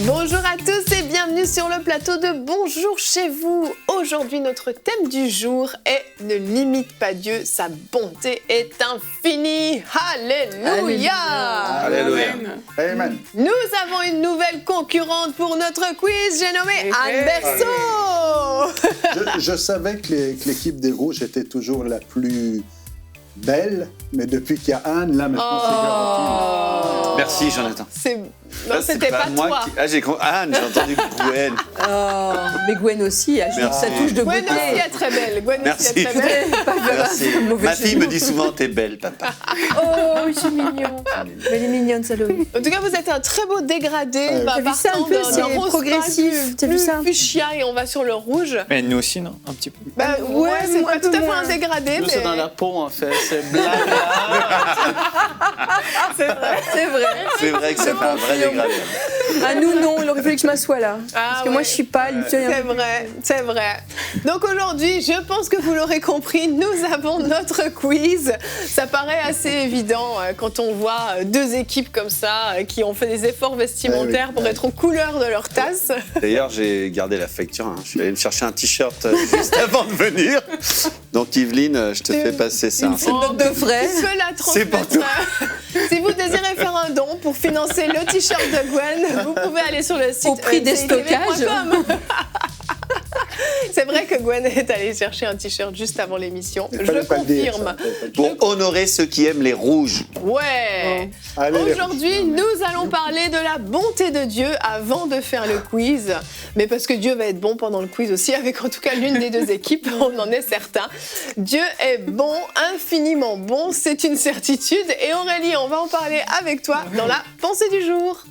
Bonjour à tous et bienvenue sur le plateau de Bonjour chez vous. Aujourd'hui, notre thème du jour est « Ne limite pas Dieu, sa bonté est infinie ». Alléluia. Alléluia. Amen. Nous avons une nouvelle concurrente pour notre quiz, j'ai nommé Anne Berceau. Je savais que l'équipe des Rouges était toujours la plus belle, mais depuis qu'il y a Anne, là maintenant c'est garanti. Merci Jonathan. Non, Là, c'était pas moi toi. Anne, j'ai entendu Gwen. Oh, mais Gwen aussi, Merci. ça touche de Gwen beauté. aussi est très belle. Gwen Merci. aussi est très belle. Merci. Ma fille me dit souvent t'es belle, papa. Oh, c'est mignon. Mais elle est mignonne, Salomé. En tout cas, vous êtes un très beau dégradé. T'as vu ça un peu, c'est rose progressif. pâle, T'as vu plus ça fuchsia et on va sur le rouge. Mais nous aussi, non? Un petit peu. Bah, ouais, c'est moi, pas un tout peu à fait moins. un dégradé, Nous, mais c'est dans la peau, en fait. C'est blanc. c'est vrai. C'est vrai. C'est vrai que ça fait un vrai dégradé. Ah, nous, non, il aurait fallu que je m'assoie là. Parce que moi, je suis pâle. C'est vrai, c'est vrai. Donc aujourd'hui, je pense que vous l'aurez compris, nous avons notre quiz. Ça paraît assez évident quand on voit deux équipes comme ça qui ont fait des efforts vestimentaires pour être aux couleurs de leur tasse. D'ailleurs, j'ai gardé la facture. Je suis allé me chercher un t-shirt juste avant de venir. Donc Yveline, je te fais passer ça. C'est notre de frais. Je peux la C'est pour transmettre. Si vous désirez faire un don pour financer le t-shirt de Gwen, vous pouvez aller sur le site Au prix des ECITV.com. C'est vrai que Gwen est allée chercher un t-shirt juste avant l'émission. Il Je fallait pas le dire, confirme. ça. Pour honorer ceux qui aiment les rouges. Ouais. Allez, les Aujourd'hui, nous allons parler de la bonté de Dieu avant de faire le quiz. Mais parce que Dieu va être bon pendant le quiz aussi, avec en tout cas l'une des deux équipes, on en est certain. Dieu est bon, infiniment bon, c'est une certitude. Et Aurélie, on va en parler avec toi dans la pensée du jour.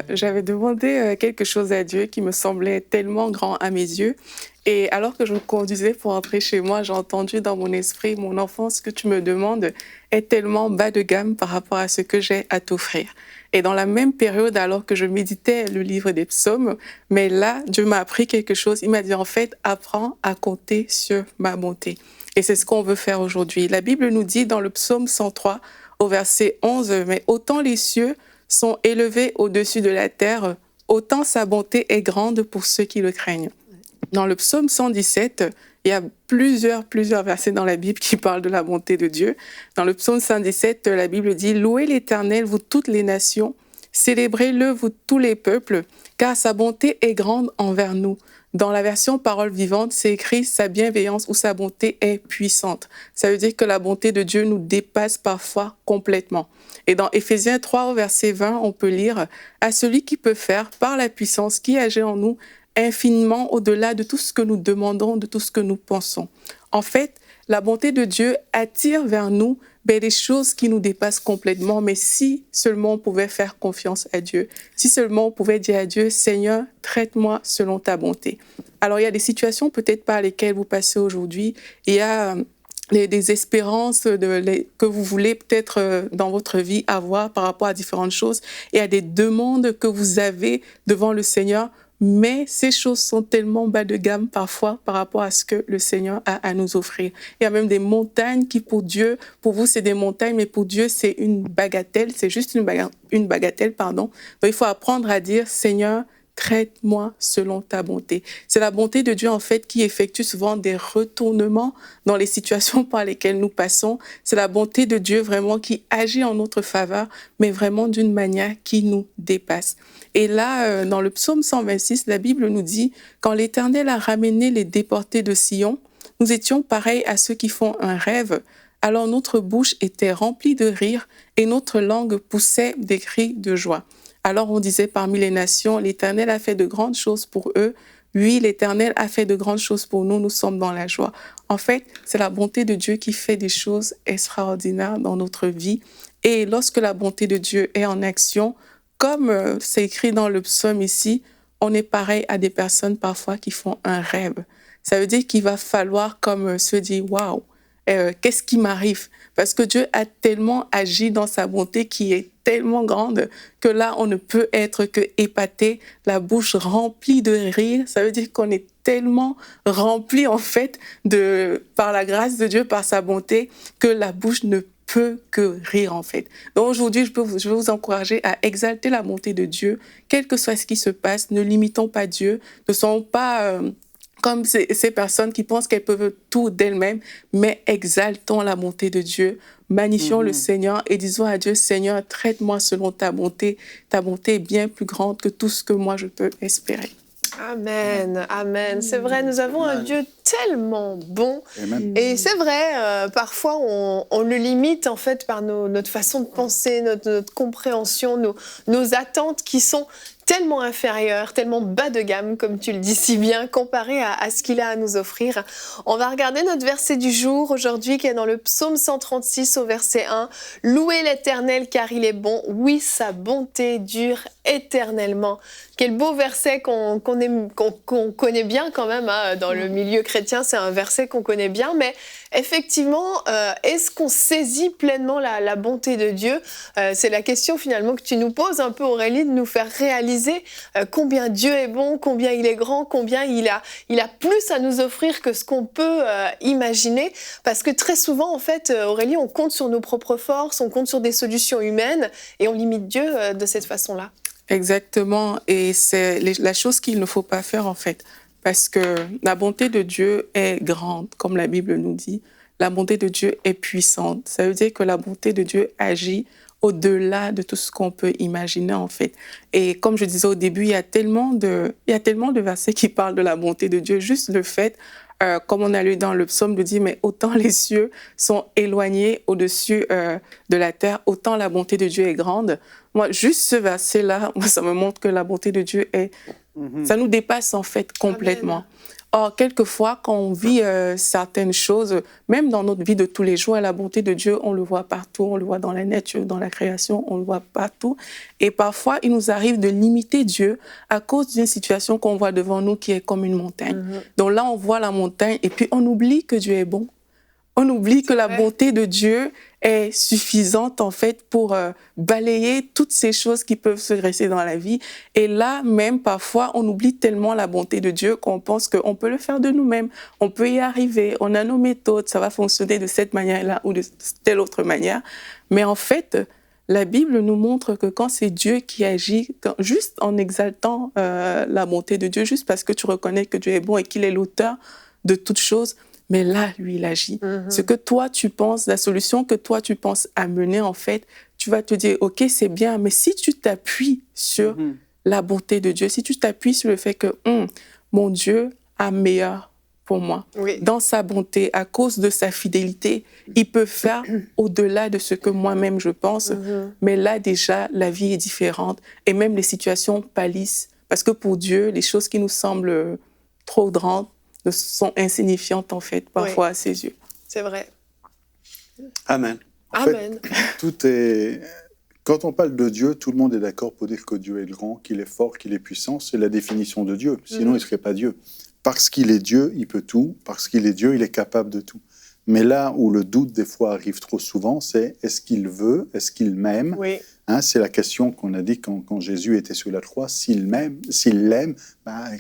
J'avais demandé quelque chose à Dieu qui me semblait tellement grand à mes yeux. Et alors que je me conduisais pour entrer chez moi, j'ai entendu dans mon esprit, mon enfant, ce que tu me demandes est tellement bas de gamme par rapport à ce que j'ai à t'offrir. Et dans la même période, alors que je méditais le livre des psaumes, mais là, Dieu m'a appris quelque chose. Il m'a dit, en fait, apprends à compter sur ma bonté. Et c'est ce qu'on veut faire aujourd'hui. La Bible nous dit dans le psaume 103, au verset 11, « Mais autant les cieux sont élevés au-dessus de la terre, autant sa bonté est grande pour ceux qui le craignent. » Dans le psaume 117, il y a plusieurs versets dans la Bible qui parlent de la bonté de Dieu. Dans le psaume 117, la Bible dit « Louez l'Éternel, vous toutes les nations, célébrez-le, vous tous les peuples, car sa bonté est grande envers nous. » Dans la version Parole vivante, c'est écrit « Sa bienveillance ou sa bonté est puissante ». Ça veut dire que la bonté de Dieu nous dépasse parfois complètement. Et dans Éphésiens 3, au verset 20, on peut lire « À celui qui peut faire, par la puissance qui agit en nous, infiniment au-delà de tout ce que nous demandons, de tout ce que nous pensons. » En fait, la bonté de Dieu attire vers nous des choses qui nous dépassent complètement, mais si seulement on pouvait faire confiance à Dieu, si seulement on pouvait dire à Dieu, Seigneur, traite-moi selon ta bonté. Alors, il y a des situations peut-être par lesquelles vous passez aujourd'hui, il y a des espérances que vous voulez peut-être dans votre vie avoir par rapport à différentes choses, et il y a des demandes que vous avez devant le Seigneur, mais ces choses sont tellement bas de gamme parfois par rapport à ce que le Seigneur a à nous offrir. Il y a même des montagnes qui pour Dieu, pour vous c'est des montagnes, mais pour Dieu c'est une bagatelle, c'est juste une bagatelle, pardon. Donc il faut apprendre à dire, Seigneur, traite-moi selon ta bonté. C'est la bonté de Dieu, en fait, qui effectue souvent des retournements dans les situations par lesquelles nous passons. C'est la bonté de Dieu vraiment qui agit en notre faveur, mais vraiment d'une manière qui nous dépasse. Et là, dans le psaume 126, la Bible nous dit « Quand l'Éternel a ramené les déportés de Sion, nous étions pareils à ceux qui font un rêve. Alors notre bouche était remplie de rire et notre langue poussait des cris de joie. » Alors on disait parmi les nations, l'Éternel a fait de grandes choses pour eux, oui, l'Éternel a fait de grandes choses pour nous, nous sommes dans la joie. En fait, c'est la bonté de Dieu qui fait des choses extraordinaires dans notre vie. Et lorsque la bonté de Dieu est en action, comme c'est écrit dans le psaume ici, on est pareil à des personnes parfois qui font un rêve. Ça veut dire qu'il va falloir comme se dire « Waouh, qu'est-ce qui m'arrive ?» Parce que Dieu a tellement agi dans sa bonté qui est tellement grande que là, on ne peut être que épaté, la bouche remplie de rire. Ça veut dire qu'on est tellement rempli en fait par la grâce de Dieu, par sa bonté, que la bouche ne peut que rire en fait. Donc aujourd'hui, je veux vous encourager à exalter la bonté de Dieu, quel que soit ce qui se passe. Ne limitons pas Dieu, ne soyons pas comme ces personnes qui pensent qu'elles peuvent tout d'elles-mêmes, mais exaltons la bonté de Dieu, magnifions le Seigneur et disons à Dieu, Seigneur, traite-moi selon ta bonté. Ta bonté est bien plus grande que tout ce que moi je peux espérer. Amen, amen. C'est vrai, nous avons un Dieu tellement bon. Amen. Et c'est vrai, parfois on le limite en fait par notre façon de penser, notre compréhension, nos attentes qui sont tellement inférieur, tellement bas de gamme, comme tu le dis si bien, comparé à ce qu'il a à nous offrir. On va regarder notre verset du jour aujourd'hui, qui est dans le psaume 136 au verset 1. « Louez l'Éternel car il est bon, oui, sa bonté dure éternellement. » Quel beau verset qu'on connaît bien quand même, hein, dans le milieu chrétien, c'est un verset qu'on connaît bien, mais effectivement, est-ce qu'on saisit pleinement la bonté de Dieu? C'est la question finalement que tu nous poses un peu, Aurélie, de nous faire réaliser combien Dieu est bon, combien il est grand, combien il a plus à nous offrir que ce qu'on peut imaginer. Parce que très souvent, en fait, Aurélie, on compte sur nos propres forces, on compte sur des solutions humaines et on limite Dieu de cette façon-là. Exactement, et c'est la chose qu'il ne faut pas faire en fait, parce que la bonté de Dieu est grande, comme la Bible nous dit. La bonté de Dieu est puissante. Ça veut dire que la bonté de Dieu agit au-delà de tout ce qu'on peut imaginer en fait. Et comme je disais au début, il y a tellement de versets qui parlent de la bonté de Dieu. Juste le fait, comme on a lu dans le psaume, de dire mais autant les cieux sont éloignés au-dessus de la terre, autant la bonté de Dieu est grande. Moi, juste ce verset-là, ça me montre que la bonté de Dieu ça nous dépasse en fait complètement. Amen. Or, quelquefois, quand on vit certaines choses, même dans notre vie de tous les jours, la bonté de Dieu, on le voit partout, on le voit dans la nature, dans la création, on le voit partout. Et parfois, il nous arrive de limiter Dieu à cause d'une situation qu'on voit devant nous qui est comme une montagne. Donc là, on voit la montagne et puis on oublie que Dieu est bon. On oublie que la bonté de Dieu est suffisante en fait pour balayer toutes ces choses qui peuvent se dresser dans la vie. Et là, même parfois, on oublie tellement la bonté de Dieu qu'on pense qu'on peut le faire de nous-mêmes. On peut y arriver, on a nos méthodes, ça va fonctionner de cette manière-là ou de telle autre manière. Mais en fait, la Bible nous montre que quand c'est Dieu qui agit, juste en exaltant la bonté de Dieu, juste parce que tu reconnais que Dieu est bon et qu'il est l'auteur de toutes choses, mais là, lui, il agit. Ce que toi, tu penses, la solution que toi, tu penses amener, en fait, tu vas te dire, OK, c'est bien, mais si tu t'appuies sur la bonté de Dieu, si tu t'appuies sur le fait que mon Dieu a meilleur pour moi, dans sa bonté, à cause de sa fidélité, il peut faire au-delà de ce que moi-même je pense, mais là, déjà, la vie est différente et même les situations pâlissent, parce que pour Dieu, les choses qui nous semblent trop grandes, sont insignifiantes en fait, parfois à ses yeux. C'est vrai. Amen. Amen. Tout est... Quand on parle de Dieu, tout le monde est d'accord pour dire que Dieu est grand, qu'il est fort, qu'il est puissant. C'est la définition de Dieu. Sinon, il ne serait pas Dieu. Parce qu'il est Dieu, il peut tout. Parce qu'il est Dieu, il est capable de tout. Mais là où le doute, des fois, arrive trop souvent, c'est est-ce qu'il veut, est-ce qu'il m'aime? C'est la question qu'on a dit quand Jésus était sur la croix. S'il l'aime,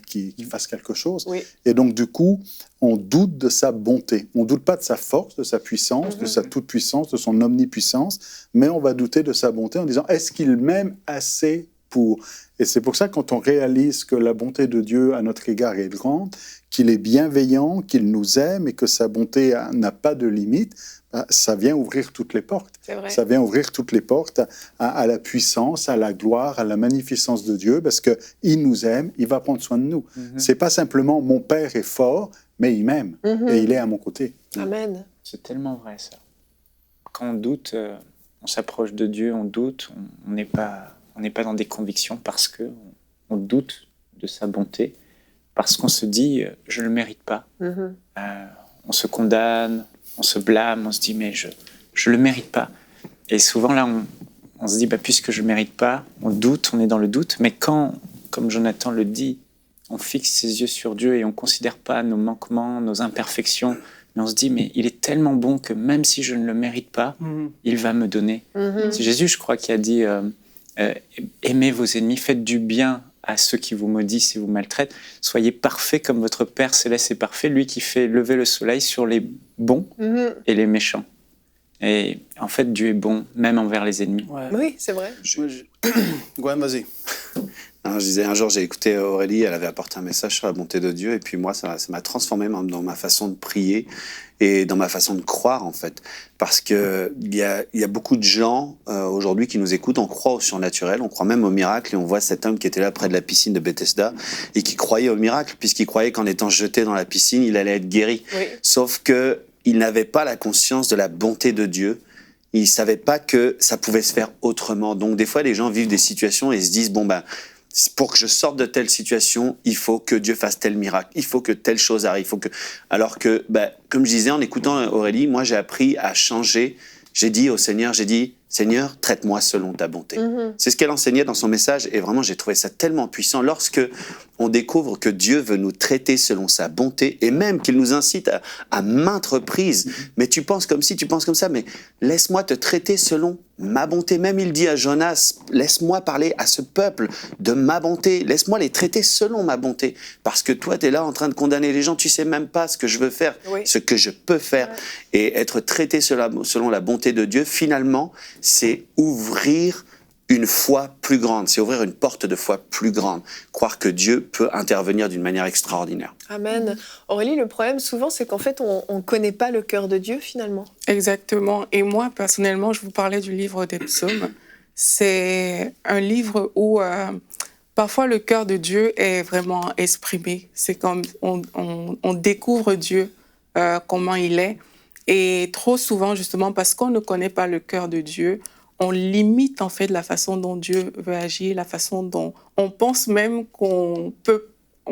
qu'il fasse quelque chose. Et donc, du coup, on doute de sa bonté. On ne doute pas de sa force, de sa puissance, de sa toute-puissance, de son omnipuissance, mais on va douter de sa bonté en disant, est-ce qu'il m'aime assez pour... Et c'est pour ça, quand on réalise que la bonté de Dieu à notre égard est grande, qu'il est bienveillant, qu'il nous aime et que sa bonté n'a pas de limite, ça vient ouvrir toutes les portes. Ça vient ouvrir toutes les portes à la puissance, à la gloire, à la magnificence de Dieu, parce qu'il nous aime, il va prendre soin de nous. C'est pas simplement « mon Père est fort », mais il m'aime et il est à mon côté. Amen. C'est tellement vrai, ça. Quand on doute, on s'approche de Dieu, on doute, on n'est pas dans des convictions parce qu'on doute de sa bonté. parce qu'on se dit je ne le mérite pas. On se condamne, on se blâme, on se dit mais je ne le mérite pas. Et souvent là, on se dit puisque je ne le mérite pas, on doute, on est dans le doute. Mais quand, comme Jonathan le dit, on fixe ses yeux sur Dieu et on ne considère pas nos manquements, nos imperfections, mais on se dit mais il est tellement bon que même si je ne le mérite pas, il va me donner. C'est Jésus, je crois, qui a dit aimez vos ennemis, faites du bien à ceux qui vous maudissent et vous maltraitent. Soyez parfaits comme votre Père Céleste est parfait, lui qui fait lever le soleil sur les bons et les méchants. Et en fait, Dieu est bon, même envers les ennemis. Ouais. Oui, c'est vrai. Gwen, vas-y. Je disais, un jour, j'ai écouté Aurélie, elle avait apporté un message sur la bonté de Dieu, et puis moi, ça m'a transformé même dans ma façon de prier et dans ma façon de croire, en fait. Parce qu'il y a beaucoup de gens aujourd'hui qui nous écoutent, on croit au surnaturel, on croit même au miracle, et on voit cet homme qui était là près de la piscine de Bethesda, et qui croyait au miracle, puisqu'il croyait qu'en étant jeté dans la piscine, il allait être guéri. Oui. Sauf qu'il n'avait pas la conscience de la bonté de Dieu. Il ne savait pas que ça pouvait se faire autrement. Donc, des fois, les gens vivent des situations et se disent, pour que je sorte de telle situation, il faut que Dieu fasse tel miracle, il faut que telle chose arrive, alors que, comme je disais en écoutant Aurélie, moi j'ai appris à changer. J'ai dit au Seigneur, Seigneur, traite-moi selon ta bonté. C'est ce qu'elle enseignait dans son message, et vraiment j'ai trouvé ça tellement puissant. Lorsque on découvre que Dieu veut nous traiter selon sa bonté, et même qu'il nous incite à maintes reprises, mais tu penses comme ci, tu penses comme ça, mais laisse-moi te traiter selon ma bonté. Même il dit à Jonas, laisse-moi parler à ce peuple de ma bonté, laisse-moi les traiter selon ma bonté, parce que toi tu es là en train de condamner les gens, tu sais même pas ce que je veux faire, ce que je peux faire, et être traité selon la bonté de Dieu, finalement, c'est ouvrir une foi plus grande, c'est ouvrir une porte de foi plus grande, croire que Dieu peut intervenir d'une manière extraordinaire. Amen. Aurélie, le problème souvent, c'est qu'en fait, on ne connaît pas le cœur de Dieu finalement. Exactement. Et moi, personnellement, je vous parlais du livre des psaumes. C'est un livre où parfois le cœur de Dieu est vraiment exprimé. C'est comme on découvre Dieu, comment il est. Et trop souvent, justement, parce qu'on ne connaît pas le cœur de Dieu, on limite en fait la façon dont Dieu veut agir, la façon dont on pense même on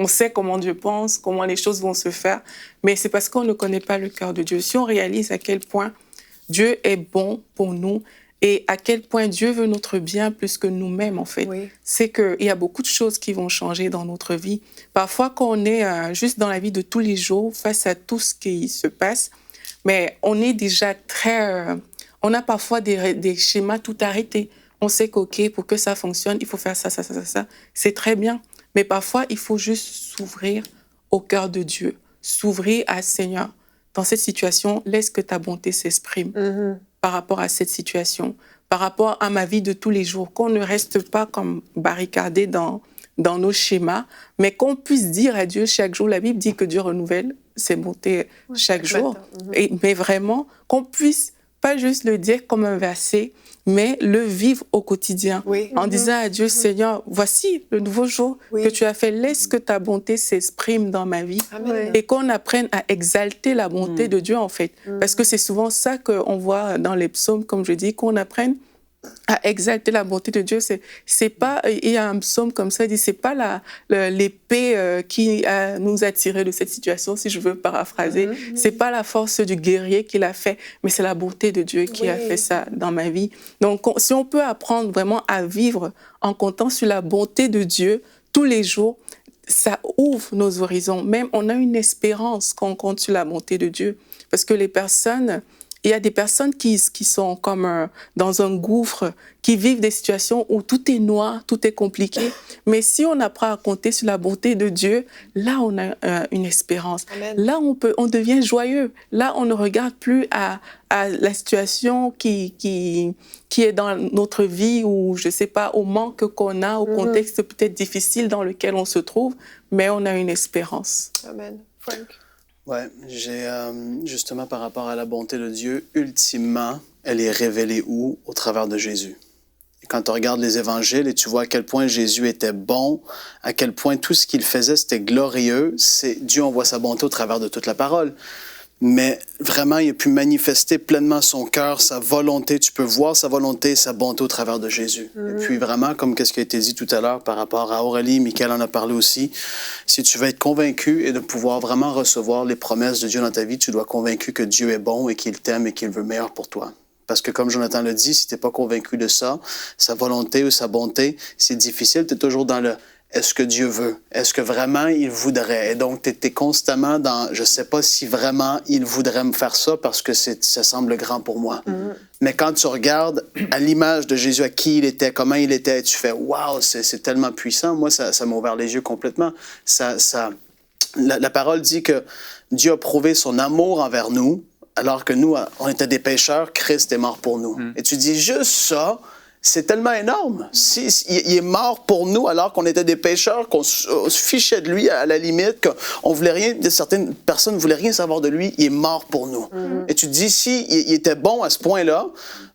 sait comment Dieu pense, comment les choses vont se faire, mais c'est parce qu'on ne connaît pas le cœur de Dieu. Si on réalise à quel point Dieu est bon pour nous et à quel point Dieu veut notre bien plus que nous-mêmes, en fait, c'est qu'il y a beaucoup de choses qui vont changer dans notre vie. Parfois, quand on est juste dans la vie de tous les jours, face à tout ce qui se passe, mais on est déjà très... on a parfois des schémas tout arrêtés. On sait qu'OK, pour que ça fonctionne, il faut faire ça. C'est très bien. Mais parfois, il faut juste s'ouvrir au cœur de Dieu. S'ouvrir à Seigneur. Dans cette situation, laisse que ta bonté s'exprime par rapport à cette situation, par rapport à ma vie de tous les jours. Qu'on ne reste pas comme barricadé dans nos schémas, mais qu'on puisse dire à Dieu chaque jour. La Bible dit que Dieu renouvelle ses bontés chaque jour. Mais vraiment, qu'on puisse pas juste le dire comme un verset, mais le vivre au quotidien. En disant à Dieu, Seigneur, voici le nouveau jour que tu as fait. Laisse que ta bonté s'exprime dans ma vie. Et qu'on apprenne à exalter la bonté de Dieu, en fait. Parce que c'est souvent ça qu'on voit dans les psaumes, comme je dis, qu'on apprenne à exalter la bonté de Dieu. C'est pas, il y a un psaume comme ça, il dit, c'est pas l'épée qui nous a tirés de cette situation, si je veux paraphraser. C'est pas la force du guerrier qui l'a fait, mais c'est la bonté de Dieu qui a fait ça dans ma vie. Donc, si on peut apprendre vraiment à vivre en comptant sur la bonté de Dieu tous les jours, ça ouvre nos horizons. Même, on a une espérance quand on compte sur la bonté de Dieu. Parce que il y a des personnes qui sont comme dans un gouffre, qui vivent des situations où tout est noir, tout est compliqué. Mais si on apprend à compter sur la bonté de Dieu, là, on a une espérance. Amen. Là, on devient joyeux. Là, on ne regarde plus à la situation qui est dans notre vie, ou, je ne sais pas, au manque qu'on a, au contexte peut-être difficile dans lequel on se trouve, mais on a une espérance. Amen. Frank? Ouais, j'ai justement par rapport à la bonté de Dieu, ultimement, elle est révélée où? Au travers de Jésus. Et quand tu regardes les évangiles et tu vois à quel point Jésus était bon, à quel point tout ce qu'il faisait, c'était glorieux, Dieu envoie sa bonté au travers de toute la parole. mais vraiment, il a pu manifester pleinement son cœur, sa volonté. Tu peux voir sa volonté, sa bonté au travers de Jésus. Et puis vraiment, comme ce qui a été dit tout à l'heure par rapport à Aurélie, Michael en a parlé aussi, si tu veux être convaincu et de pouvoir vraiment recevoir les promesses de Dieu dans ta vie, tu dois être convaincu que Dieu est bon et qu'il t'aime et qu'il veut le meilleur pour toi. Parce que comme Jonathan l'a dit, si tu n'es pas convaincu de ça, sa volonté ou sa bonté, c'est difficile. Tu es toujours dans le « est-ce que Dieu veut? Est-ce que vraiment il voudrait? » Et donc, tu es constamment dans « je ne sais pas si vraiment il voudrait me faire ça parce que ça semble grand pour moi. Mais quand tu regardes à l'image de Jésus, à qui il était, comment il était, tu fais « wow, c'est tellement puissant. » Moi, ça m'a ouvert les yeux complètement. La parole dit que Dieu a prouvé son amour envers nous. Alors que nous, on était des pécheurs, Christ est mort pour nous. Et tu dis juste ça, c'est tellement énorme. Il est mort pour nous alors qu'on était des pécheurs, qu'on se fichait de lui à la limite, qu'on voulait rien, certaines personnes ne voulaient rien savoir de lui, il est mort pour nous. Et tu te dis, si il était bon à ce point-là,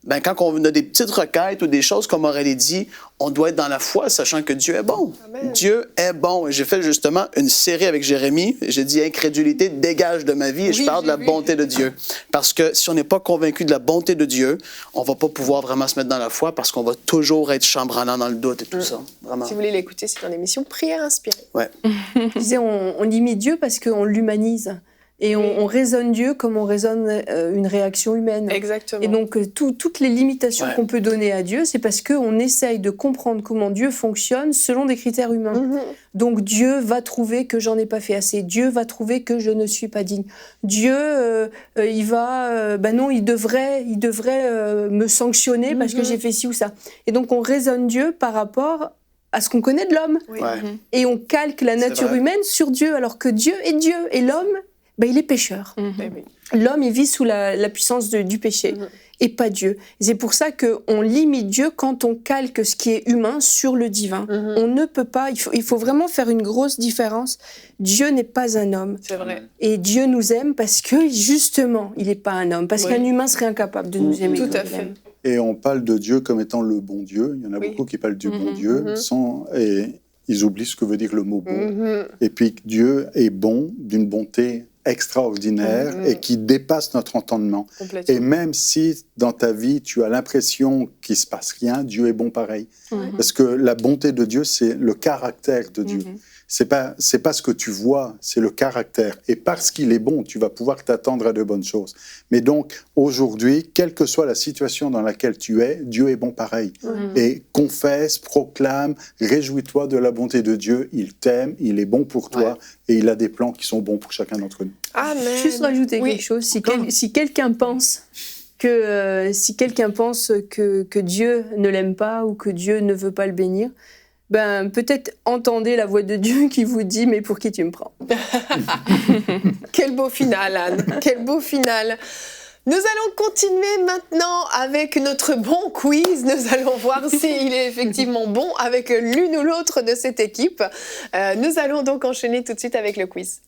ben quand on a des petites requêtes ou des choses, comme Aurélie dit, on doit être dans la foi, sachant que Dieu est bon. Amen. Dieu est bon. J'ai fait justement une série avec Jérémie. J'ai dit « Incrédulité, dégage de ma vie » et je parle de la bonté de Dieu. Parce que si on n'est pas convaincu de la bonté de Dieu, on ne va pas pouvoir vraiment se mettre dans la foi parce qu'on va toujours être chambranlant dans le doute et tout ça. Vraiment. Si vous voulez l'écouter, c'est dans l'émission Prière inspirée. Ouais. Je disais, on imite Dieu parce qu'on l'humanise. Et on raisonne Dieu comme on raisonne une réaction humaine. Exactement. Et donc, toutes les limitations qu'on peut donner à Dieu, c'est parce qu'on essaye de comprendre comment Dieu fonctionne selon des critères humains. Donc, Dieu va trouver que j'en ai pas fait assez. Dieu va trouver que je ne suis pas digne. Dieu, il va... non, il devrait me sanctionner parce que j'ai fait ci ou ça. Et donc, on raisonne Dieu par rapport à ce qu'on connaît de l'homme. Oui. Ouais. Et on calque la nature humaine sur Dieu, alors que Dieu est Dieu. Et l'homme... il est pécheur. L'homme, il vit sous la puissance du péché et pas Dieu. C'est pour ça qu'on limite Dieu quand on calque ce qui est humain sur le divin. On ne peut pas, il faut vraiment faire une grosse différence. Dieu n'est pas un homme. C'est vrai. Et Dieu nous aime parce que, justement, il n'est pas un homme. Parce qu'un humain serait incapable de nous aimer. Tout à fait. Et on parle de Dieu comme étant le bon Dieu. Il y en a beaucoup qui parlent du bon Dieu et ils oublient ce que veut dire le mot bon. Et puis Dieu est bon, d'une bonté extraordinaire et qui dépasse notre entendement. Et même si dans ta vie tu as l'impression qu'il ne se passe rien, Dieu est bon pareil. Parce que la bonté de Dieu, c'est le caractère de Dieu. C'est pas ce que tu vois, c'est le caractère. Et parce qu'il est bon, tu vas pouvoir t'attendre à de bonnes choses. Mais donc, aujourd'hui, quelle que soit la situation dans laquelle tu es, Dieu est bon pareil. Et confesse, proclame, réjouis-toi de la bonté de Dieu. Il t'aime, il est bon pour toi et il a des plans qui sont bons pour chacun d'entre nous. Amen. Juste rajouter quelque chose. Si quelqu'un pense que Dieu ne l'aime pas ou que Dieu ne veut pas le bénir, peut-être entendez la voix de Dieu qui vous dit « mais pour qui tu me prends ?» Quel beau final, Anne. Quel beau final. Nous allons continuer maintenant avec notre bon quiz. Nous allons voir s'il est effectivement bon avec l'une ou l'autre de cette équipe. Nous allons donc enchaîner tout de suite avec le quiz.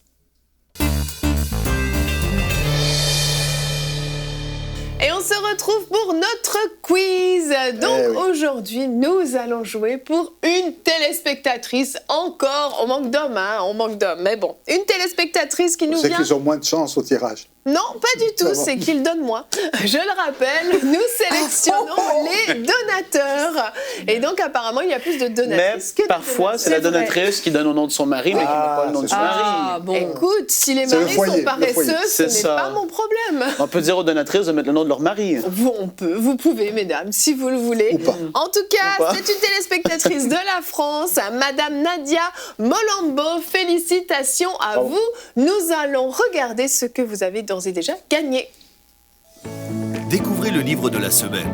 Et on se retrouve pour notre quiz. Donc aujourd'hui, nous allons jouer pour une téléspectatrice. Encore, on manque d'hommes, hein, on manque d'hommes. Mais bon, une téléspectatrice qui nous vient... C'est qu'ils ont moins de chance au tirage. Non, pas du tout, c'est qu'ils donnent moins. Je le rappelle, nous sélectionnons les donateurs. Et donc apparemment, il y a plus de donatrices que de parfois, c'est la donatrice qui donne au nom de son mari, mais qui n'a pas le nom de son mari. Bon. Écoute, si les maris sont paresseux, ce n'est pas mon problème. On peut dire aux donatrices de mettre le nom de leur mari. Vous pouvez, mesdames, si vous le voulez. Ou pas. En tout cas, c'est une téléspectatrice de la France, Madame Nadia Molambo. Félicitations à vous. Nous allons regarder ce que vous avez d'ores et déjà gagné. Découvrez le livre de la semaine.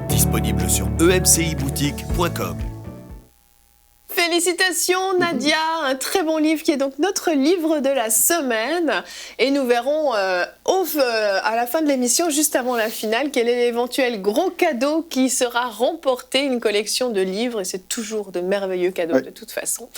Disponible sur emciboutique.com. Félicitations Nadia, un très bon livre qui est donc notre livre de la semaine. Et nous verrons à la fin de l'émission, juste avant la finale, quel est l'éventuel gros cadeau qui sera remporté, une collection de livres. Et c'est toujours de merveilleux cadeaux de toute façon.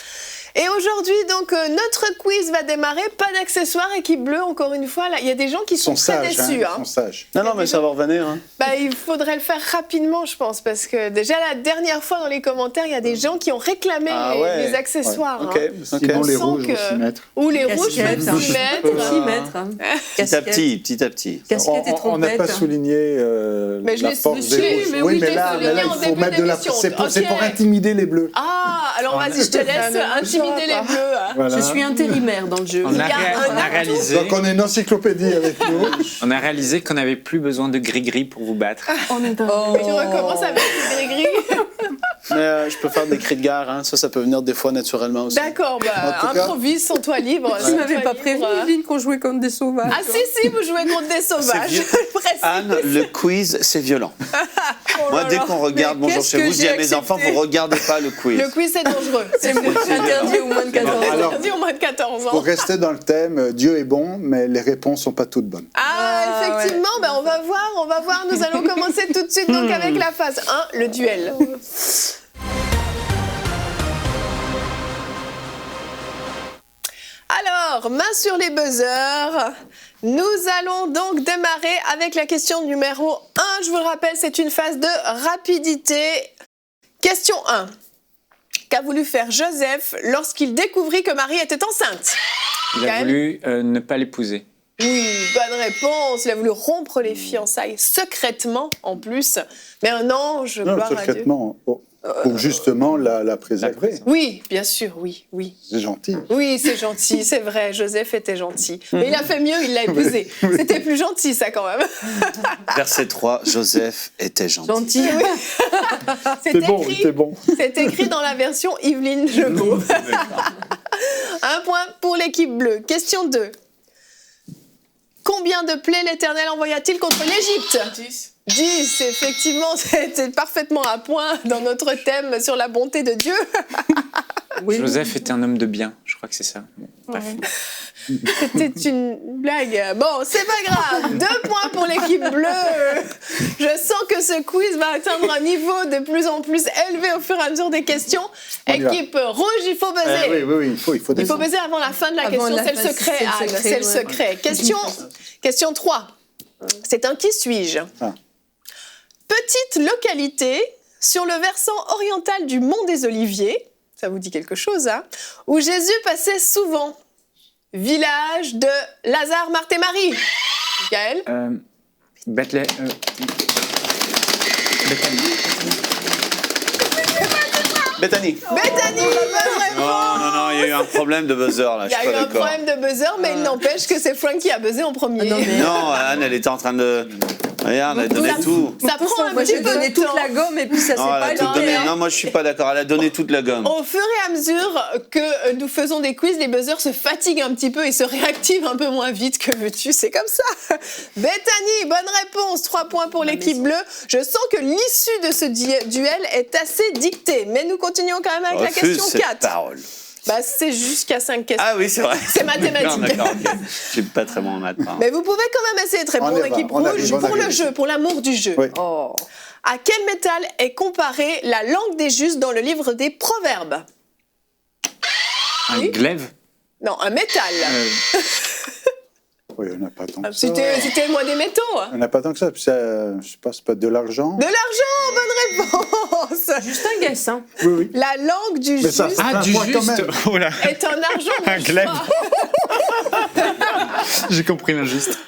Et aujourd'hui, donc, notre quiz va démarrer. Pas d'accessoires, équipe bleue, encore une fois. Là, il y a des gens qui sont très déçus. Ils sont sages. Non, mais ça va revenir. Hein. Bah, il faudrait le faire rapidement, je pense, parce que déjà la dernière fois dans les commentaires, il y a des gens qui ont réclamé les accessoires. Ouais. Hein. Sinon, les sent rouges que- vont s'y mettre. Ou les rouges Casquette, peuvent s'y mettre. Petit à petit. Casquette et On n'a trompette. pas souligné Mais je la l'ai force souligné, des rouges. mais oui, je l'ai là, souligné en il faut début mettre de la... d'émission. C'est pour Ok. intimider les bleus. Ah, alors vas-y, je te laisse intimider les bleus. Hein. Voilà. Je suis intérimaire dans le jeu. On Il y a, a un on a atout. réalisé, Donc on a une encyclopédie avec nous. on a réalisé qu'on n'avait plus besoin de gris-gris pour vous battre. On est un... Oh. Tu recommences avec les gris. Mais je peux faire des cris de guerre. Hein. Ça peut venir des fois naturellement aussi. D'accord, bah, En tout cas- improvise, sens-toi libre. Tu m'avais sens-toi pas libre. prévenu, Evelyne, qu'on jouait comme des sauvages. Ah si, vous jouez contre des sauvages. vieux. je le précise. Anne, le quiz, c'est violent. Oh Moi, là dès là. qu'on regarde Mais Bonjour qu'est-ce chez que vous, je dis j'ai à mes enfants, accepté vous regardez pas le quiz. Le quiz, c'est dangereux. C'est Interdit au moins de 14 ans. Alors, interdit au moins de 14 ans. pour rester dans le thème, Dieu est bon, mais les réponses sont pas toutes bonnes. Ah, effectivement, ben on va voir. Nous allons commencer tout de suite donc avec la phase 1, le duel. Alors, main sur les buzzers. Nous allons donc démarrer avec la question numéro 1. Je vous le rappelle, c'est une phase de rapidité. Question 1. Qu'a voulu faire Joseph lorsqu'il découvrit que Marie était enceinte? Il a Gaël voulu ne pas l'épouser. Oui, bonne réponse. Il a voulu rompre les fiançailles secrètement, en plus. Mais un ange, Non, gloire à Dieu. secrètement, pour justement la préserver. Oui, bien sûr, oui. C'est gentil. Oui, c'est gentil, c'est vrai, Joseph était gentil. Mais il a fait mieux, il l'a épousée. C'était plus gentil, ça, quand même. Verset 3, Joseph était gentil. Gentil. C'est bon, écrit, c'est bon. c'est écrit dans la version Yveline Lebeau. Un point pour l'équipe bleue. Question 2. Combien de plaies l'Éternel envoya-t-il contre l'Égypte? 10, effectivement, c'était parfaitement à point dans notre thème sur la bonté de Dieu. Oui. Joseph était un homme de bien, je crois que c'est ça. Bon, bref. C'était une blague. Bon, c'est pas grave. 2 points pour l'équipe bleue. Je sens que ce quiz va atteindre un niveau de plus en plus élevé au fur et à mesure des questions. On y va. Équipe rouge, il faut buzzer. Oui, il faut Il faut descendre. baiser avant la fin de la Avant question, la c'est le fin, secret, c'est le Anne, secret, c'est le ouais. secret. Question 3. C'est un qui suis-je? Ah. Petite localité sur le versant oriental du mont des Oliviers, ça vous dit quelque chose, hein, où Jésus passait souvent. Village de Lazare, Marthe et Marie. Gaël? Bethléem. Bethany. Béthanie, bonne réponse. Non, il y a eu un problème de buzzer là, Il je y suis a eu pas un d'accord. problème de buzzer, mais il n'empêche que c'est Frank qui a buzzé en premier. Ah non, mais- Non, Anne, elle était en train de... Regarde, elle donnait ça- tout. Ça prend un Moi, petit j'ai peu donné de toute temps. la gomme et puis ça s'est Non, elle pas a tout donné. donné. Non, moi je suis pas d'accord, elle a donné toute la gomme. Au fur et à mesure que nous faisons des quiz, les buzzers se fatiguent un petit peu et se réactivent un peu moins vite. Que veux-tu? C'est comme ça. Bethany, bonne réponse. 3 points pour l'équipe bleue. Je sens que l'issue de ce duel est assez dictée. Mais nous continuons quand même avec la Refuse question cette 4. parole. Bah, c'est jusqu'à 5 questions. Ah oui, c'est vrai. C'est mathématique. Non, d'accord, ok. Je suis pas très bon en maths. pardon. Mais vous pouvez quand même essayer de répondre, On y va, équipe on rouge, arrive, on pour le arrive. jeu, pour l'amour du jeu. Oui. Oh. À quel métal est comparée la langue des justes dans le livre des Proverbes? Un Oui. glaive. Non, un métal. Oui, on n'a pas tant que ça. C'était moi des métaux. On n'a pas tant que ça. Puis ça, je sais pas, c'est pas de l'argent. De l'argent, bonne réponse. Juste un guess, hein. Oui, oui. La langue du Mais juste ça, Ah, un du point quand juste. même. Oh là, est en argent. un glaive. choix. J'ai compris l'injuste.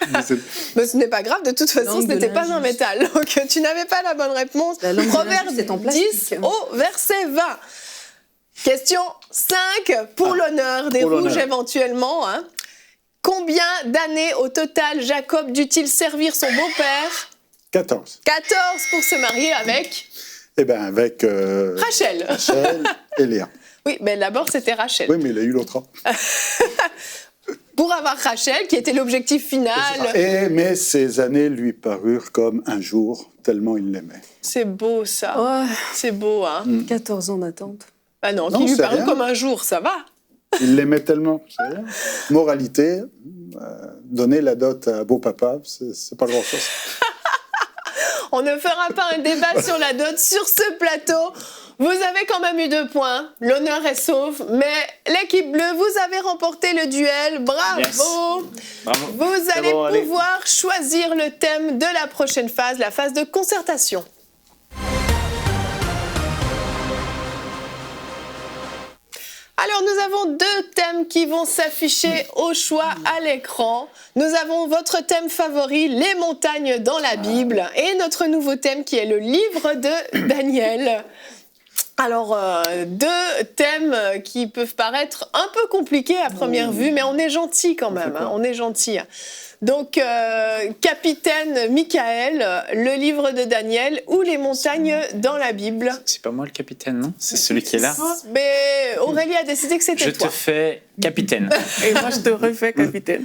Mais ce n'est pas grave, de toute façon, Langue ce de n'était pas un l'injuste. métal. Donc tu n'avais pas la bonne réponse. La langue de Proverbe l'injuste est en 10 plastique. au verset 20. Question 5 pour l'honneur des pour rouges l'honneur. éventuellement. Hein. Combien d'années au total Jacob dut-il servir son beau-père? 14. 14 pour se marier avec Eh bien, avec Rachel. Rachel et Léa. Oui, mais d'abord c'était Rachel. Oui, mais il a eu l'autre. Pour avoir Rachel, qui était l'objectif final. Mais ces années lui parurent comme un jour, tellement il l'aimait. C'est beau ça. Ouais. C'est beau, hein. 14 ans d'attente. Ah non, Non, qui lui c'est parle rien. comme un jour, ça va. Il l'aimait tellement. C'est rien. Moralité, donner la dot à beau papa, c'est pas grand-chose. On ne fera pas un débat sur la dot sur ce plateau. Vous avez quand même eu 2 points. L'honneur est sauf. Mais l'équipe bleue, vous avez remporté le duel. Bravo. Yes. Bravo. Vous allez bon, allez. pouvoir choisir le thème de la prochaine phase, la phase de concertation. Alors, nous avons 2 thèmes qui vont s'afficher au choix à l'écran. Nous avons votre thème favori, les montagnes dans la Bible, et notre nouveau thème qui est le livre de Daniel. Alors, 2 thèmes qui peuvent paraître un peu compliqués à première vue, mais on est gentil quand même, hein, on est gentil. Donc, Capitaine Michael, le livre de Daniel ou les montagnes dans la Bible. C'est pas moi le capitaine, non? C'est celui qui est là. Mais Aurélie a décidé que c'était Je toi. te fais capitaine. Et moi, je te refais capitaine.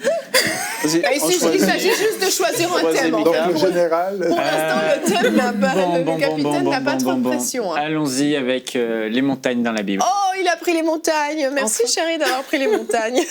Vas-y, Il on choisit. s'agit juste de choisir un Choisis, thème. en Michael. fait. Donc, le général, Pour l'instant, le thème n'a pas, le capitaine n'a pas trop de pression. Hein. Allons-y avec les montagnes dans la Bible. Oh, il a pris les montagnes. Merci chérie d'avoir pris les montagnes.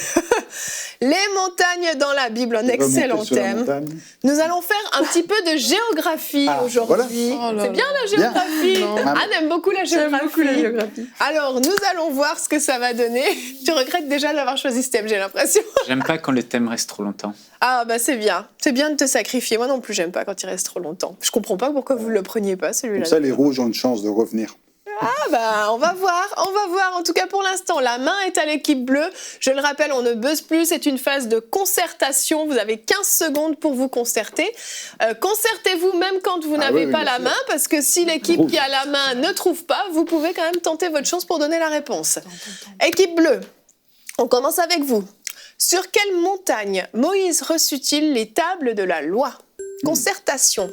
Les montagnes dans la Bible, un excellent remonter sur la thème. montagne. Nous allons faire un petit peu de géographie Ah, aujourd'hui. voilà. Oh là C'est bien la Bien. géographie. Non. Anne aime beaucoup la géographie. Alors, nous allons voir ce que ça va donner. Tu regrettes déjà d'avoir choisi ce thème, j'ai l'impression. J'aime pas quand le thème reste trop longtemps. Ah bah c'est bien. C'est bien de te sacrifier. Moi non plus, j'aime pas quand il reste trop longtemps. Je comprends pas pourquoi vous le preniez pas, celui-là. Comme ça, les rouges ont une chance de revenir. Ah bah, on va voir. En tout cas, pour l'instant, la main est à l'équipe bleue. Je le rappelle, on ne buzz plus. C'est une phase de concertation. Vous avez 15 secondes pour vous concerter. Concertez-vous même quand vous n'avez oui, pas bien la sûr. main, parce que si l'équipe Rouge. qui a la main ne trouve pas, vous pouvez quand même tenter votre chance pour donner la réponse. Équipe bleue, on commence avec vous. Sur quelle montagne Moïse reçut-il les tables de la loi? Concertation.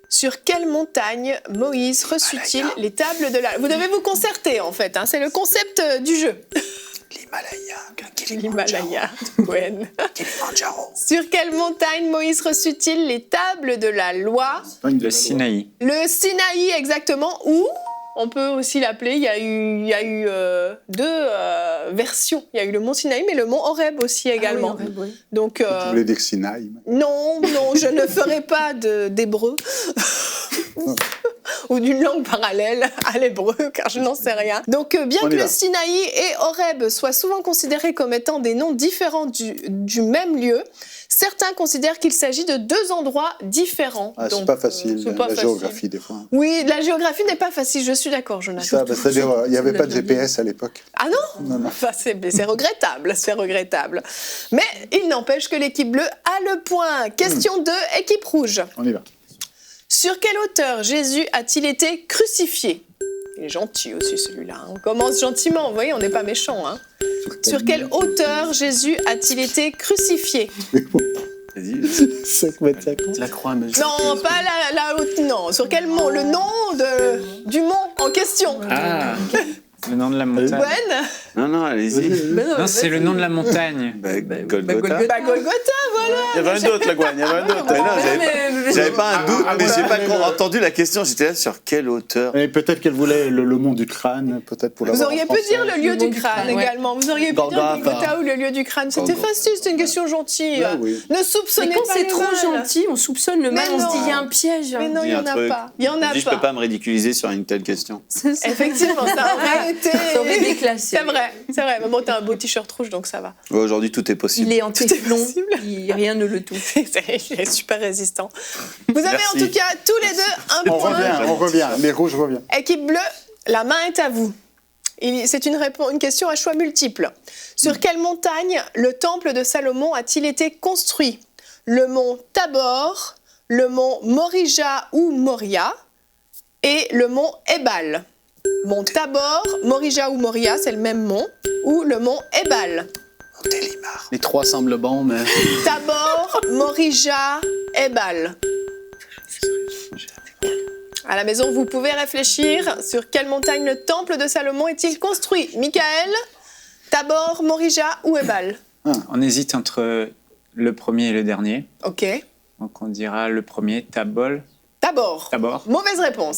Sur quelle montagne Moïse reçut-il les tables de la... Vous devez vous concerter, en fait. Hein, c'est le concept du jeu. L'Himalaya. Gwen. Sur quelle montagne Moïse reçut-il les tables de la loi? Le Sinaï. Le Sinaï, exactement. Ou, on peut aussi l'appeler, il y a eu 2 versions. Il y a eu le mont Sinaï, mais le mont Horeb aussi également. Ah oui, oui. Donc, Tu voulais dire Sinaï. non, je ne ferai pas d'hébreu ou d'une langue parallèle à l'hébreu, car je n'en sais rien. Donc, bien On que y va. le Sinaï et Horeb soient souvent considérés comme étant des noms différents du même lieu, certains considèrent qu'il s'agit de 2 endroits différents. Ah, Donc, c'est pas facile, c'est pas la facile. géographie, des fois. Oui, la géographie n'est pas facile, je suis d'accord, Jonathan. Ça, c'est-à-dire, il n'y avait pas de GPS à l'époque. Ah non, Non, non. Enfin, c'est regrettable, c'est regrettable. Mais il n'empêche que l'équipe bleue a le point. Question 2, équipe rouge. On y va. Sur quelle hauteur Jésus a-t-il été crucifié? Il est gentil aussi celui-là. Hein. On commence gentiment, vous voyez, on n'est pas méchant. Hein. Sur quelle hauteur Jésus a-t-il été crucifié? Vas-y. 5 mètres 50. La croix mesure. Non, pas la haute, non. Sur quel mont? Le nom du mont en question. Ah, le nom de la montagne. Gwen? Non, allez-y. Non, c'est le nom de la montagne. Golgotha. Bah, Golgotha, voilà. Il y avait un doute, la Gwen, il y avait un doute. Mais non, j'avais pas un doute, mais j'ai pas entendu la question. J'étais là sur quelle hauteur? Et peut-être qu'elle voulait le mont du crâne, peut-être pour Vous l'avoir auriez en pu français. dire le lieu du nom du crâne crâne, ouais. également. Vous auriez pu dire Golgotha. Golgotha ou le lieu du crâne. C'était Golgotha. facile, c'était une question gentille. Ah oui. Ne soupçonnez Mais quand pas c'est les trop mal. gentil, on soupçonne le mal, Mais on se dit non. il y a un piège. Mais non, il n'y en a pas. Il y en a Je peux pas. pas me ridiculiser sur une telle question. Effectivement, ça aurait été... Ça aurait déclassé. C'est vrai. Mais bon, t'as un beau t-shirt rouge, donc ça va. Ouais, aujourd'hui, tout est possible. Il est en téflon, possible. rien ne le touche. Il est super résistant. Vous avez Merci. en tout cas tous les deux un On point. revient. Les rouges reviennent. Équipe bleue, la main est à vous. C'est une question à choix multiples. Sur quelle montagne le temple de Salomon a-t-il été construit? Le mont Tabor, le mont Morija ou Moria et le mont Ebal. Mont Tabor, Morija ou Moria, c'est le même mont, ou le mont Ebal. Les 3 semblent bons, mais Tabor, Morija, Ebal. À la maison, vous pouvez réfléchir sur quelle montagne le temple de Salomon est-il construit. Michael, Tabor, Morija ou Ebal? On hésite entre le premier et le dernier. Ok. Donc on dira le premier, Tabor. Tabor. Mauvaise réponse.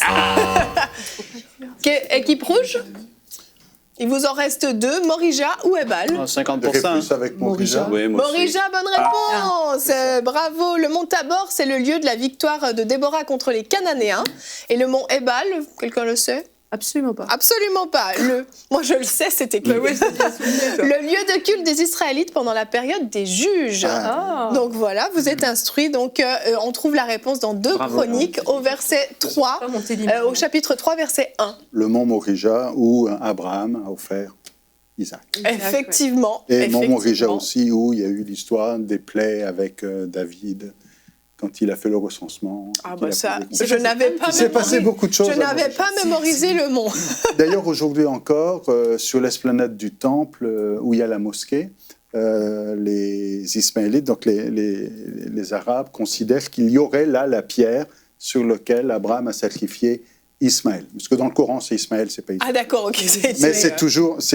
Équipe rouge? Il vous en reste 2, Morija ou Ebal? 50%. Plus avec Morija. Oui, moi aussi. Morija, bonne réponse. Bravo. Le mont Tabor, c'est le lieu de la victoire de Déborah contre les Cananéens. Et le mont Ebal, quelqu'un le sait? Absolument pas. Absolument pas. Moi, je le sais, c'était le lieu de culte des Israélites pendant la période des juges. Ah. Donc voilà, vous êtes instruits. Donc on trouve la réponse dans 2 Chroniques au verset 3, au chapitre 3, verset 1. Le mont Morija où Abraham a offert Isaac. Effectivement. Et le mont effectivement. Morija aussi où il y a eu l'histoire des plaies avec David quand il a fait le recensement. Ah qu'il bah a ça, posé- je n'avais pas Il s'est passé beaucoup de choses. Je n'avais pas mémorisé le mont. D'ailleurs, aujourd'hui encore, sur l'esplanade du temple où il y a la mosquée, les Ismaélites, donc les Arabes, considèrent qu'il y aurait là la pierre sur laquelle Abraham a sacrifié Ismaël. Parce que dans le Coran, c'est Ismaël, c'est pas Ismaël. Ah d'accord, ok. Mais c'est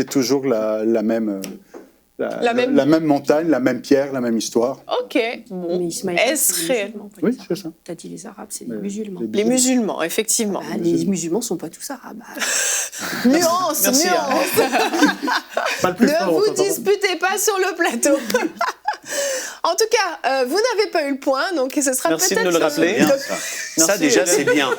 toujours la même... La même montagne, la même pierre, la même histoire. Ok. Bon. Mais Ismaël, Est-ce c'est réel? musulman, pas Oui, les c'est ça. T'as dit les Arabes, c'est les Ouais. musulmans. Les- Les musulmans, effectivement. Ah, les musulmans sont pas tous arabes. Nuance, Merci, nuance. Pas le plus Ne fort, vous autant. disputez pas sur le plateau. En tout cas, vous n'avez pas eu le point, donc ce sera Merci de peut-être nous le rappeler. Bien, ça. Ça, Merci, déjà, Hélène. c'est bien.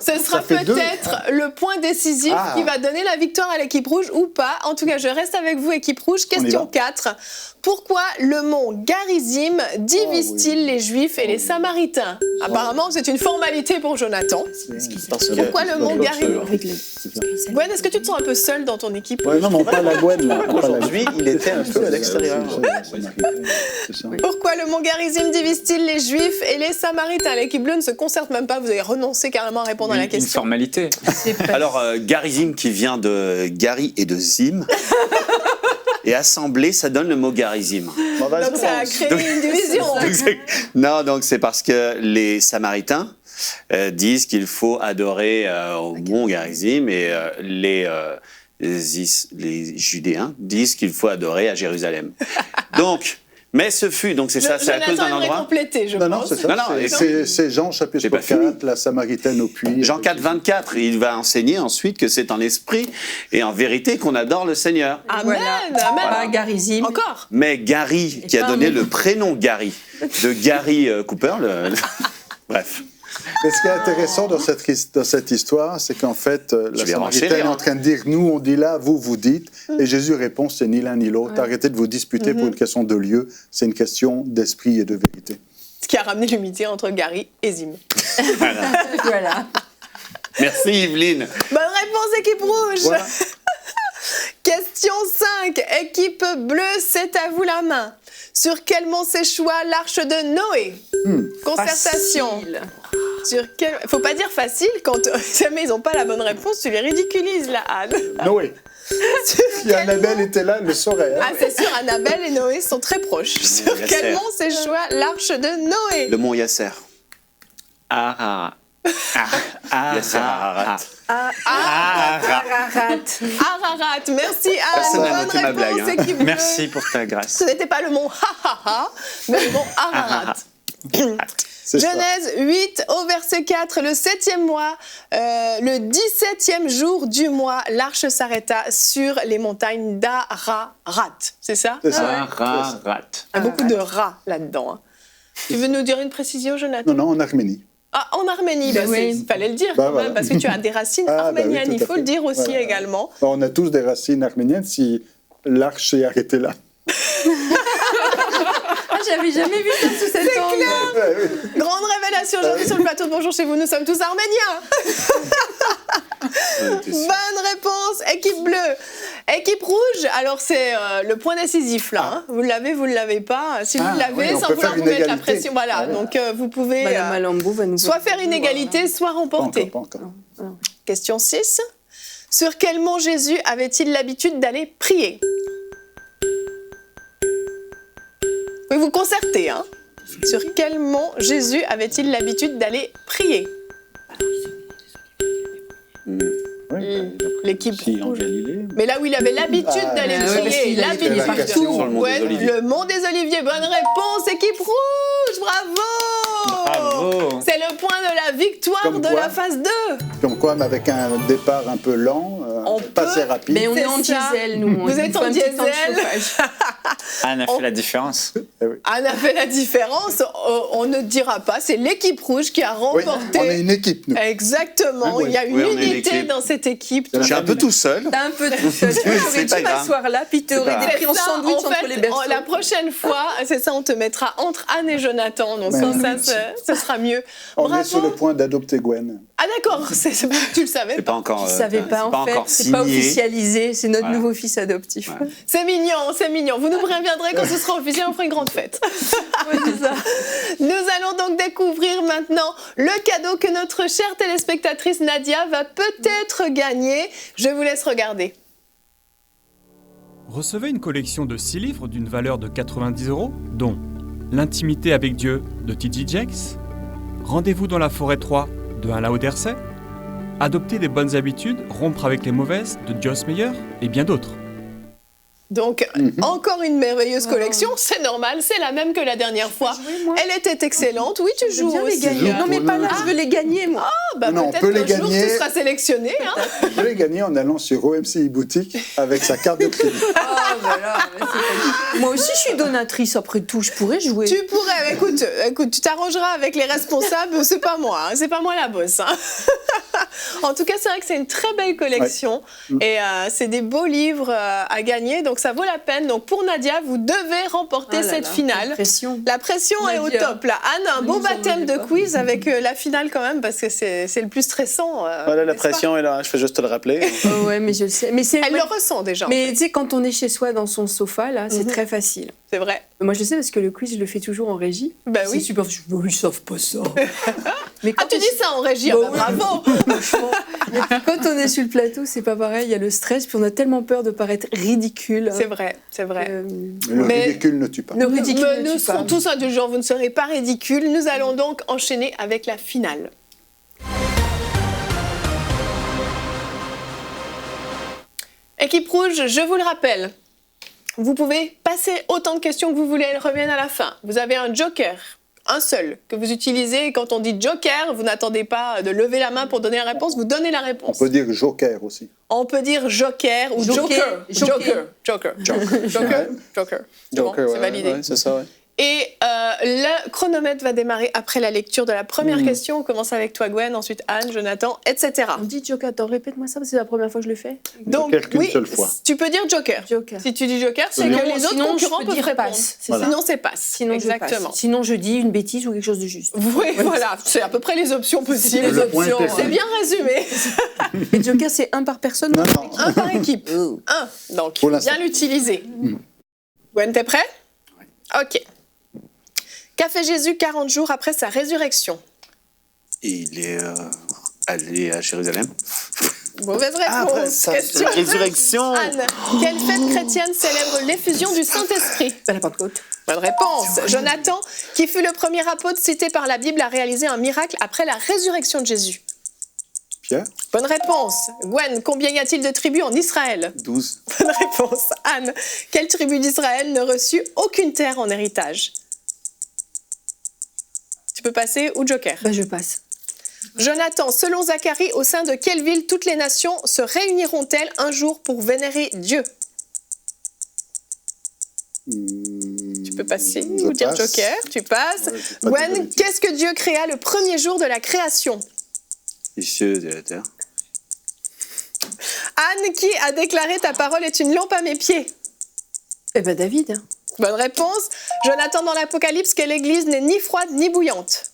ce sera fait deux. peut-être le point décisif Ah. qui va donner la victoire à l'équipe rouge ou pas. En tout cas, je reste avec vous, équipe rouge. On y Question va. 4. Pourquoi le mont Garizim divise-t-il les Juifs et les Samaritains? Apparemment, c'est une formalité pour Jonathan. Parce que Pourquoi le mont Garizim? Avec le... Gwen, est-ce que tu te sens un peu seule dans ton équipe? Ouais, non, mais on parle à Gwen, là. On parle à aujourd'hui, il était un peu à l'extérieur. C'est ça. Pourquoi le mont Garizim divise-t-il les Juifs et les Samaritains? L'équipe bleue ne se concerte même pas, vous avez renoncé carrément à répondre à la Une question. formalité. Alors, Garizim qui vient de Gari et de Zim. Et assemblé, ça donne le mot Garizim. Mauvaise Donc ça a réponse. créé une division. Non, donc c'est parce que les Samaritains disent qu'il faut adorer au mont Garizim et les Judéens disent qu'il faut adorer à Jérusalem. Donc, mais ce fut, donc c'est ça, c'est à cause d'un Jonathan aimerait endroit. compléter, je Non, non, pense. c'est ça. Non, non, C'est Jean, chapitre J'ai pas fini. 4, la Samaritaine au puits. Jean 4, 24, il va enseigner ensuite que c'est en esprit et en vérité qu'on adore le Seigneur. Amen, amen. Pas Garizim. Encore. Mais Gary, qui a pas donné un le prénom Gary, de Gary Cooper, bref. Mais ce qui est intéressant dans cette histoire, c'est qu'en fait, la vais Samaritaine renchérir, est en train de dire, nous on dit là, vous dites, et Jésus répond, c'est ni l'un ni l'autre. Arrêtez de vous disputer pour une question de lieu, c'est une question d'esprit et de vérité. Ce qui a ramené l'unité entre Gary et Zim. Voilà. Merci Yveline. Bonne réponse, équipe rouge. Voilà. Question 5. Équipe bleue, c'est à vous la main. Sur quel mont s'échoua l'arche de Noé? Concertation. Facile. Sur quel... Faut pas dire facile quand jamais ils n'ont pas la bonne réponse, tu les ridiculises là, Anne. Noé. Si Annabelle était là, elle le saurait. hein. Ah, c'est sûr, Annabelle et Noé sont très proches. Sur Yasser. quel mont s'échoua l'arche de Noé? Le mont Yasser. Ararat. Yasser Ararat. Ararat. Merci Anne. Personne n'a Bonne noté ma réponse, blague, hein. équipe bleue. Merci pour ta grâce. Ce n'était pas le mont Ha-ha-ha, mais le mont Ararat. C'est ça. Genèse 8 au verset 4, le 7e mois, le 17e jour du mois, l'arche s'arrêta sur les montagnes d'Ararat. C'est ça? C'est ça. Ararat. Il y a beaucoup de rats là-dedans. hein. Tu veux nous dire une précision, Jonathan? Non, en Arménie. Ah, en Arménie, Ben oui. il fallait le dire Bah, quand même, voilà. parce que tu as des racines Ah, bah oui, arméniennes, tout à il faut fait. le dire aussi Voilà. également. On a tous des racines arméniennes si l'arche s'est arrêtée là. Ah, j'avais jamais vu ça sous cet angle. Grande révélation aujourd'hui sur le plateau de Bonjour chez vous, nous sommes tous arméniens. Bonne réponse, équipe bleue. Équipe rouge, alors c'est le point décisif là. hein. Vous l'avez pas. Si vous Ah, l'avez, oui, on sans peut vouloir faire vous une mettre la égalité. pression. Voilà, Voilà. donc vous pouvez Madame Malambo va nous soit faire une égalité, soit remporter. Pas encore. Question 6. Sur quel mont Jésus avait-il l'habitude d'aller prier? Oui, vous concertez, hein. Sur quel mont Jésus avait-il l'habitude d'aller prier? Oui, L'équipe si, en rouge. Galilée. Mais là où il avait l'habitude Ah, d'aller ouais, parce prier, qu'il avait l'habitude. la question sur le mont des Ouais, Oliviers. le mont des Oliviers. Bonne réponse, équipe rouge, bravo! Bravo. C'est le point de la victoire Comme de quoi. la phase 2. Comme quoi, mais avec un départ un peu lent, On pas assez rapide. Mais on est C'est en ça. diesel, nous. Vous êtes en diesel. Anne a fait la différence. Anne a fait la différence. On ne dira pas. C'est l'équipe rouge qui a Oui, remporté. on est une équipe, nous. Exactement. Oui. Il y a une Oui, on est unité l'équipe. dans cette équipe. C'est Je suis un peu tout seul. T'as un peu tout seul. Tu Oui, aurais c'est dû pas grave. m'asseoir là, puis tu aurais pas des pris en C'est ça, sandwich en entre fait, les berceaux. la prochaine fois, c'est ça, on te mettra entre Anne et Jonathan. Donc Ouais. comme ça, ce sera mieux. On Bravo. est sur le point d'adopter Gwen. Ah d'accord, tu le savais C'est pas. pas encore. Je savais pas, en fait. C'est pas officialisé. C'est notre Voilà. nouveau fils adoptif. Ouais. C'est mignon, c'est mignon. Vous nous préviendrez quand ce sera officiel, on fera une grande fête. Nous allons donc découvrir maintenant le cadeau que notre chère téléspectatrice Nadia va peut-être gagner. Je vous laisse regarder. Recevez une collection de 6 livres d'une valeur de 90 €, dont L'intimité avec Dieu de T.D. Jakes, Rendez-vous dans la forêt 3 de Alain Auderset, Adopter des bonnes habitudes, rompre avec les mauvaises de Joyce Meyer et bien d'autres. Donc, encore une merveilleuse collection. C'est normal, c'est la même que la dernière fois. Elle était excellente. Oui, tu joues Bien les aussi. gagner. joue Non, mais pour pas le- là, je veux les gagner, moi. Ah, bah, Non, on peut-être peut les qu'un jour, gagner. tu seras sélectionné. Hein. Je vais les gagner en allant sur OMCI Boutique avec sa carte de crédit. Ah, voilà. Moi aussi, je suis donatrice, après tout. Je pourrais jouer. Tu pourrais, écoute, tu t'arrangeras avec les responsables, c'est pas moi, hein, c'est pas moi la bosse. Hein. En tout cas, c'est vrai que c'est une très belle collection et c'est des beaux livres à gagner, donc ça vaut la peine. Donc pour Nadia, vous devez remporter Ah là cette là, finale. quelle pression. La pression est au Nadia. top là. Anne, un Ne beau nous en baptême de voulez pas. quiz avec la finale quand même parce que c'est le plus stressant. Voilà, la n'est-ce pas? pression est là, je fais juste te le rappeler. Oh, ouais, mais je le sais. Mais c'est. Elle le ressent déjà. Mais tu sais, quand on est chez soi dans son sofa, là, c'est très facile. C'est vrai. Moi, je sais parce que le quiz, je le fais toujours en régie. Bah C'est oui. super. Ils savent pas ça. Mais Ah, quand tu dis ça en régie, ah Bah bah, oui. bravo. Quand on est sur le plateau, c'est pas pareil. Il y a le stress, puis on a tellement peur de paraître ridicule. C'est vrai, c'est vrai. Le Mais- ridicule ne tue pas. Le ridicule Mais ne nous tue pas. serons tous indulgents, vous ne serez pas ridicules. Nous allons donc enchaîner avec la finale. Équipe rouge, je vous le rappelle, vous pouvez passer autant de questions que vous voulez, elles reviennent à la fin. Vous avez un joker, un seul, que vous utilisez. Et quand on dit joker, vous n'attendez pas de lever la main pour donner la réponse, vous donnez la On réponse. peut dire joker aussi. On peut dire joker ou Joker. joker. Joker. Joker. Joker. Joker. C'est bon, Joker, c'est ouais, validé. ouais, c'est ça, ouais. Et le chronomètre va démarrer après la lecture de la première question. On commence avec toi, Gwen, ensuite Anne, Jonathan, etc. On dit Joker. Attends, répète-moi ça, parce que c'est la première fois que je le fais. Donc, Joker qu'une oui, seule fois. tu peux dire joker. Joker. Si tu dis joker, c'est Sinon- que les autres sinon, je concurrents peux peuvent dire répondre. passe, c'est ça. Sinon, c'est passe. Sinon, Exactement. je passe. Sinon, je dis une bêtise ou quelque chose de juste. Oui, voilà, c'est à peu près les options possibles. Le point est perdu. C'est bien résumé. Et Joker, c'est un par personne Non, non non. Un par équipe. Oh. Un. Donc, Pour l'instant. bien l'utiliser. Gwen, t'es prêt? Ok. Qu'a fait Jésus 40 jours après sa résurrection? Il est allé à Jérusalem. Mauvaise réponse. après ça, Question. la résurrection. Anne, quelle fête chrétienne célèbre l'effusion du Saint-Esprit? C'est la Pentecôte. Bonne réponse. Jonathan, qui fut le premier apôtre cité par la Bible, a réalisé un miracle après la résurrection de Jésus. Pierre, Bonne réponse. Gwen, combien y a-t-il de tribus en Israël? 12. Bonne réponse. Anne, quelle tribu d'Israël ne reçut aucune terre en héritage? Tu peux passer ou joker? Bah, je passe. Jonathan, selon Zacharie, au sein de quelle ville toutes les nations se réuniront-elles un jour pour vénérer Dieu? Tu peux passer je ou dire passe. joker? Tu passes. Ouais, je vais pas dire de Gwen, bêtises. qu'est-ce que Dieu créa le premier jour de la création? Les cieux de la terre. Anne, qui a déclaré ta parole est une lampe à mes pieds? Eh ben, David. Bonne réponse. Jonathan, dans l'Apocalypse, quelle église n'est ni froide ni bouillante?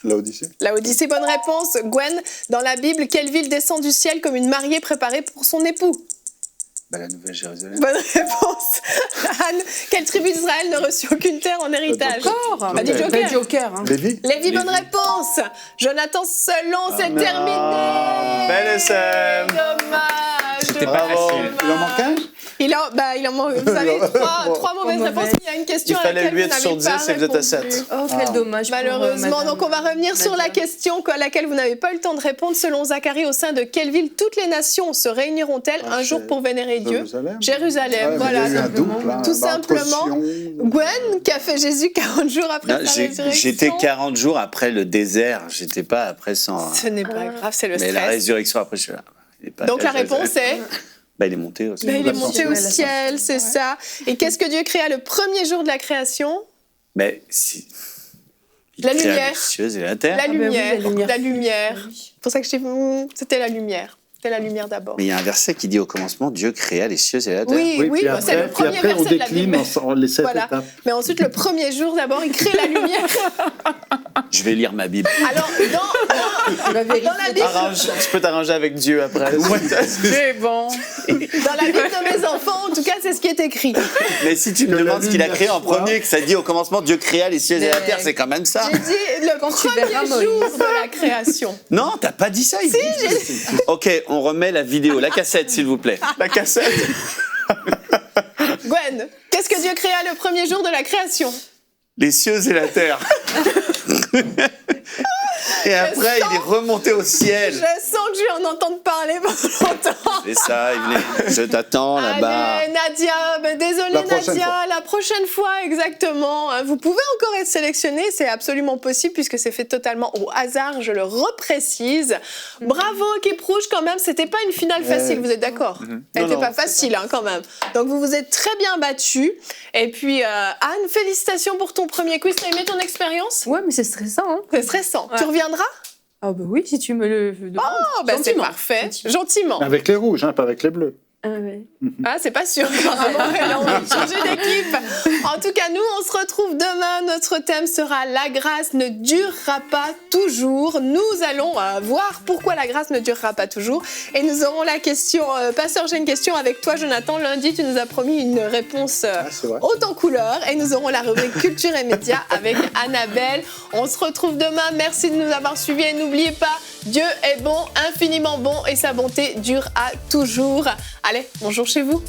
L'Odyssée. La Odyssée, bonne réponse. Gwen, dans la Bible, quelle ville descend du ciel comme une mariée préparée pour son époux? Bah, la Nouvelle Jérusalem. Bonne réponse. Anne, quelle tribu d'Israël ne reçut aucune terre en héritage? Encore Bah, dis Joker. joker. Bah, Joker. Hein. Lévi. Lévi, bonne réponse. Jonathan, selon, c'est terminé. Bel essai. Dommage. C'était pas Bravo. facile. Il en manque un? Il en manque. Vous avez trois mauvaises Mauvaise. réponses. Il y a une question Il à fallait laquelle 8 vous n'avez sur 10 pas et vous êtes à répondu. 7. Oh, quel dommage. pour, Malheureusement, madame donc on va revenir sur la Nadia. question à laquelle vous n'avez pas eu le temps de répondre. Selon Zacharie, au sein de quelle ville toutes les nations se réuniront-elles un jour pour vénérer Dieu? Jérusalem. Jérusalem, Ouais, voilà. mais il y a eu un simplement. doute, là. Tout Bah, entre simplement. Sion- Gwen, qu'a fait Jésus 40 jours après Non, sa résurrection? J'étais 40 jours après le désert. J'étais pas après sans. Ce n'est pas grave, c'est le Mais stress. la résurrection après, je suis là. Donc la réponse est il est monté aussi. il est monté au l'ascension. ciel, c'est ça. Et qu'est-ce que Dieu créa le premier jour de la création? Mais si. Il La créa lumière. les cieux et la terre. La ben oui, lumière. la lumière. La lumière. Oui. C'est pour ça que je t'ai c'était la lumière. C'était la lumière d'abord. Mais il y a un verset qui dit au commencement, Dieu créa les cieux et la terre. Oui, puis bah, c'est le puis premier après on verset de la décline Bible. en les 7 Voilà. étapes. Mais ensuite, le premier jour, d'abord, il crée la lumière. Je vais lire ma Bible. Alors, On va vérifier. dans la Bible, Tu peux t'arranger avec Dieu après. C'est bon. dans la Bible de mes enfants, en tout cas, c'est ce qui est écrit. Mais si tu me Que la demandes ce qu'il a lumière créé en soit. premier, que ça dit au commencement, Dieu créa les cieux et la Mais- terre, c'est quand même ça. J'ai dit le Quand tu verras premier jour Moïse. de la création. Non, t'as pas dit ça. Ok, on remet la vidéo, la cassette, s'il vous plaît. La cassette. Gwen, qu'est-ce que Dieu créa le premier jour de la création? Les cieux et la terre. Et après, il est remonté au ciel. Je sens que je vais en entendre parler pendant longtemps. C'est ça, Evelyne. Je t'attends là-bas. Allez, Nadia, ben, désolée La prochaine Nadia, fois. la prochaine fois, exactement. Vous pouvez encore être sélectionné, c'est absolument possible puisque c'est fait totalement au hasard, je le reprécise. Bravo Kip Rouge quand même, c'était pas une finale facile, vous êtes d'accord? Elle Non, n'était non. pas facile hein, quand même. Donc vous vous êtes très bien battus. Et puis Anne, félicitations pour ton premier quiz, t'as aimé ton expérience? Ouais, mais c'est stressant. Hein. C'est stressant. Ouais. Tu reviendras? Ah bah oui, si tu me le demandes. Oh, ben c'est Gentiment. parfait, gentiment. Avec les rouges, pas avec les bleus. Ah ouais. Ah, c'est pas sûr. Apparemment, elle a envie de changer d'équipe. En tout cas, nous, on se retrouve demain. Notre thème sera La grâce ne durera pas toujours. Nous allons voir pourquoi la grâce ne durera pas toujours. Et nous aurons la question. Pasteur, j'ai une question avec toi, Jonathan. Lundi, tu nous as promis une réponse C'est vrai. haute en couleur. Et nous aurons la rubrique Culture et Médias avec Annabelle. On se retrouve demain. Merci de nous avoir suivis. Et n'oubliez pas, Dieu est bon, infiniment bon. Et sa bonté dure à toujours. Allez, bonjour chez vous.